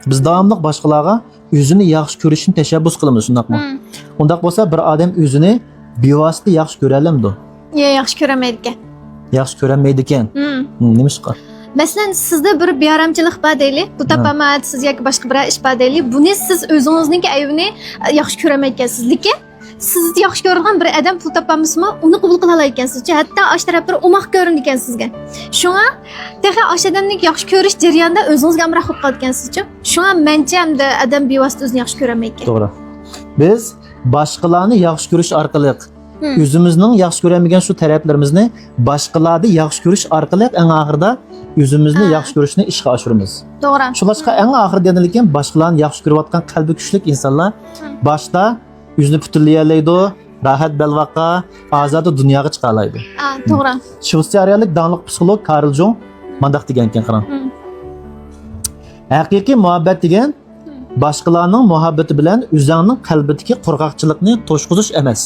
Biz davamlıq başqalarga özünü yaxşı görüşünü təşəbbüs qılımız, şundaqmı? Ondaq bolsa bir adam özünü bevosita yaxşı görə alamdı. Yaxshi ko'ramaydi ekan. Yaxşı görənməydi ekan. Nimishqa? Masalan, sizda bir bearamchilik bor deylik, bu tapamat siz yoki boshqa bir ish bor deylik. Buni siz o'zingizniki aybini yaxshi ko'ramayotgansiz, lekin siz yaxshi ko'rgan bir odam pul topamizmi, uni qabul qila olmayotgansiz. Hatto osh taraflar umoq ko'rinar ekan sizga. Shunga texi osh odamni yaxshi ko'rish jarayonida o'zingizga amroq bo'lib qolgansiz-chi. Shunga mencha hamda odam bevosita o'zini yaxshi ko'ramaydi. To'g'ri. Biz boshqalarni yaxshi ko'rish orqali o'zimizning yaxshi ko'ramagan shu taraflarimizni boshqalarni yaxshi ko'rish orqali eng oxirida o'zimizni yaxshi ko'rishni ishga oshiramiz. To'g'ri. Shunlashqa eng oxirida lekin boshqalarni yaxshi ko'rayotgan qalbi kuchli insonlar boshda o'zini butunlayolmaydi, rohat balvaqqa, ozod dunyoga chiqa oladi. To'g'ri. Shvetsariyalik donliq psixolog Karl Jung mundaq degan ekan, qarang. Haqiqiy muhabbat degan boshqalarning muhabbati bilan o'zingning qalbidagi qurg'oqchilikni to'shqizish emas.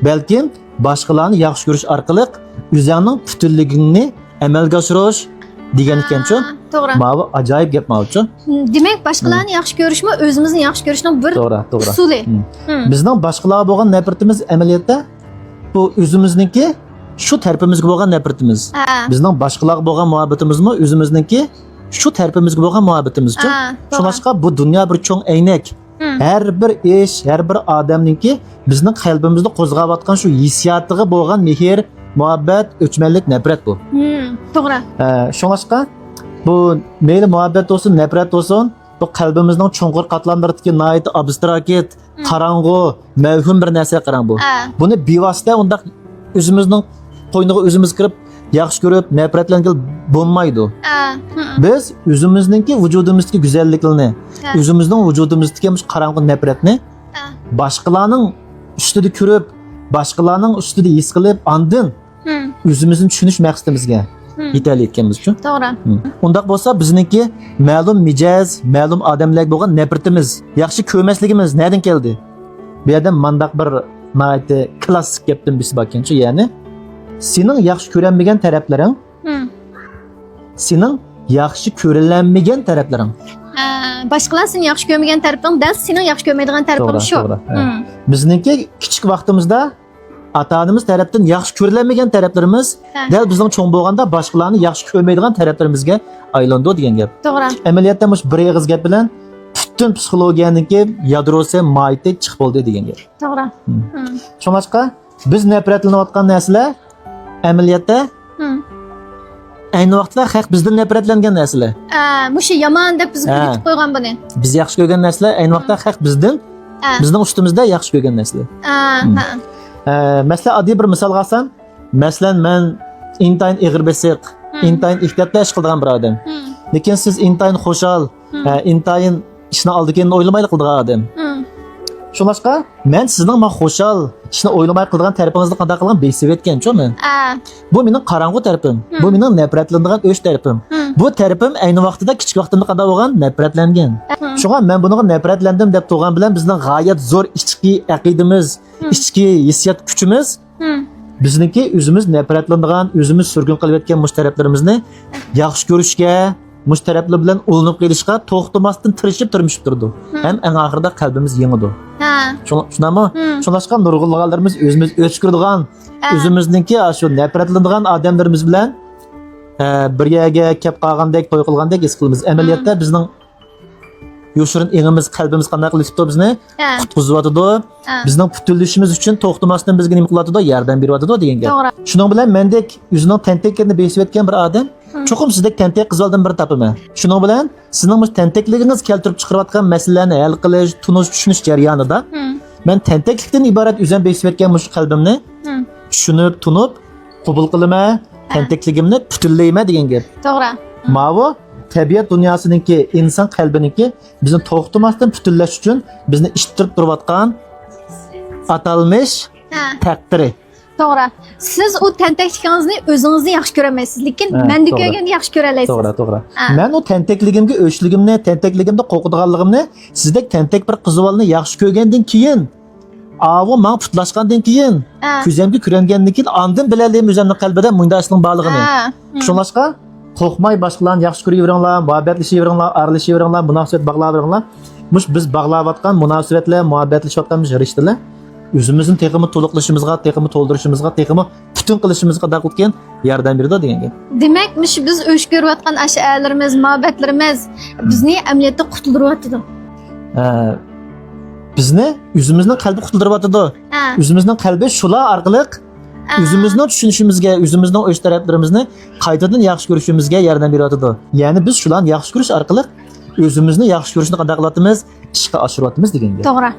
Balkim boshqalarni yaxshi ko'rish orqali o'zingning butunligingni amalga oshirish degan ekan-ku. To'g'ri. Ma'vo ajoyib gap ma'vochi. Demak, boshqalarni yaxshi ko'rishmi, o'zimizni yaxshi ko'rishning bir usuli. Bizning boshqalarga bo'lgan nafratimiz amaliyotda bu o'zimizniki shu tarafimizga bo'lgan nafratimiz. Bizning boshqalarga bo'lgan muhabbatimizmi o'zimizniki shu tarafimizga bo'lgan muhabbatimizchi. Shuningdek bu dunyo bir cho'ng aynak. Her bir ish, her bir odamningki bizning qalbimizda qo'zg'ayotgan shu hissiyotiga bo'lgan mehr, muhabbat, o'chmanlik, nafrat bu. To'g'ri. Shuningdek bu meyli muhabbat olsun, nafrat olsun, bu qalbimizning cho'nqur qatlamlaridagi nihoyat abstrakt, qarang'u, mavhum bir narsa qarang bu. Buni bevosita undaq o'zimizning qo'yniga o'zimiz kirib yaxshi ko'rib, nafratlangan bo'lmaydi. Biz o'zimizningki vujudimizdagi go'zalliklarni, o'zimizning vujudimizdagi qarang'u nafratni boshqalarning ustida ko'rib, boshqalarning ustida his qilib, andin o'zimizni tushunish maqsadimizga yetalayotganmiz uchun. To'g'ri. Undaq bo'lsa bizningki ma'lum mijoz, ma'lum odamlarga bo'lgan nafratimiz, yaxshi ko'rmasligimiz nerdan keldi? Bu yerda mandaq bir nihoyat klassik gapdan birisi bor ekan-chi, ya'ni sening yaxshi ko'ranmagan taraflaring, sening yaxshi ko'rilanmagan taraflaring. Boshqalar seni yaxshi ko'rmagan tarafing, dal sening yaxshi ko'rmaydigan tarafing shu. Bizningki kichik vaqtimizda ota-onamiz tarafdan yaxshi ko'rilanmagan taraflarimiz dal bizning cho'ng bo'lganda boshqalarni yaxshi ko'rmaydigan taraflarimizga aylandi degan gap. To'g'ri. Amaliyotda mush bir og'iz gap bilan butun psixologiyaniki yadrosi moyitdek chiqib bo'ldi degan gap. To'g'ri. Shuningdek biz nafratlanayotgan narsalar amaliyotda ayni vaqtda haq bizdan nafratlangan narsalar. Mushi yomon deb bizga yutib qo'ygan buni. Biz yaxshi ko'rgan narsalar ayni vaqtda haq bizdan, bizning ustimizda yaxshi ko'rgan narsalar. Masalan, oddiy bir misol olsam, masalan men intayin ig'ir besiq, intayin ehtiyotli ish qilgan bir odam. Lekin siz intayin xushal, intayin ishni oldigan o'ylamayli qilgan odam. Shuningdek, men sizning xushal, ishni o'ylamay qilgan tarafingizni qanday qilgan besib etgan-ku men. Bu mening qarang'u tarafim, bu mening nafratlanadigan o'sh tarafim. Bu tarafim ayni vaqtida kichik vaqtimda qanday bo'lgan nafratlangan. Shunga men bunga nafratlandim deb turgan bilan bizning g'oyat zo'r ichki aqidamiz, ichki hissiyot kuchimiz bizniki o'zimiz nafratlanadigan, o'zimiz surgun qilib etgan mush taraflarimizni yaxshi ko'rishga, mush taraflar bilan ulanib qilishga to'xtamasdan tirishib turmishib turdi. Ham eng oxirida qalbimiz yengidi. Shunami? Shunlashqa nurg'unlarimiz o'zimiz o'chkirdigan, o'zimizningki shu nafratlanadigan odamlarimiz bilan bir yerga kelib qolgandek, to'y qilgandek his qilamiz. Amaliyotda bizning yoshirin engimiz, qalbimiz qanday qilib bizni qutqizib bizning butunlashimiz uchun to'xtamasdan bizga nima qilyotdi, yordam beryotdi degan gap. Shuning bilan mendek o'zining tentakligini besib etgan bir odam cho'qim sizdek tentak qizoldan bir topaman. Shuning bilan sizning tentakligingiz keltirib chiqarayotgan masalalarni hal qilish, tushunish jarayonida men tentaklikdan iborat o'zim besib etgan mush qalbimni tushunib, tunib, qabul qilaman, tentakligimni butunlayman degan gap. To'g'ri. Ma'vo tabiat dunyosiniki, inson qalbiniki bizni to'xtamasdan butunlash uchun bizni ishtirib turayotgan atalmish taqdiri. To'g'ri. Siz o tentakligingizni o'zingizni yaxshi ko'ramaysiz, lekin menda ko'rganni yaxshi ko'ra olasiz. To'g'ri. Men o tentakligimga, o'shligimni, tentakligimda qo'rqadiganligimni sizdek tentak bir qizivolni yaxshi ko'rgandan keyin, avo men putlashgandan keyin, ko'zimga ko'rangandan keyin andin bilalayman o'zimning qalbida mundashning borligini. Shunlashqa qo'rqmay boshqalarni yaxshi ko'raveringlar, muhabbatlashaveringlar, aralashaveringlar, munosabat bog'laveringlar. Biz bog'layotgan munosabatlar, muhabbatlashayotgan rishtalar o'zimizni texmi to'liqlashimizga, texmi to'ldirishimizga, texmi butun qilishimizga daqilgan yordam beradi degan gap. Demak, biz o'sh ko'rayotgan ash'alarimiz, muhabbatlarimiz bizni amaliyotda qutuldiryapti. Bizni o'zimizning qalbi qutuldiryapti. O'zimizning qalbi shular orqali o'zimizni tushunishimizga, o'zimizning o'z taraflarimizni qaytadan yaxshi ko'rishimizga yordam beradi. Ya'ni biz shularni yaxshi ko'rish orqali o'zimizni yaxshi ko'rishni qanday qilyapmiz, ishga oshiryapmiz degan gap. To'g'ri.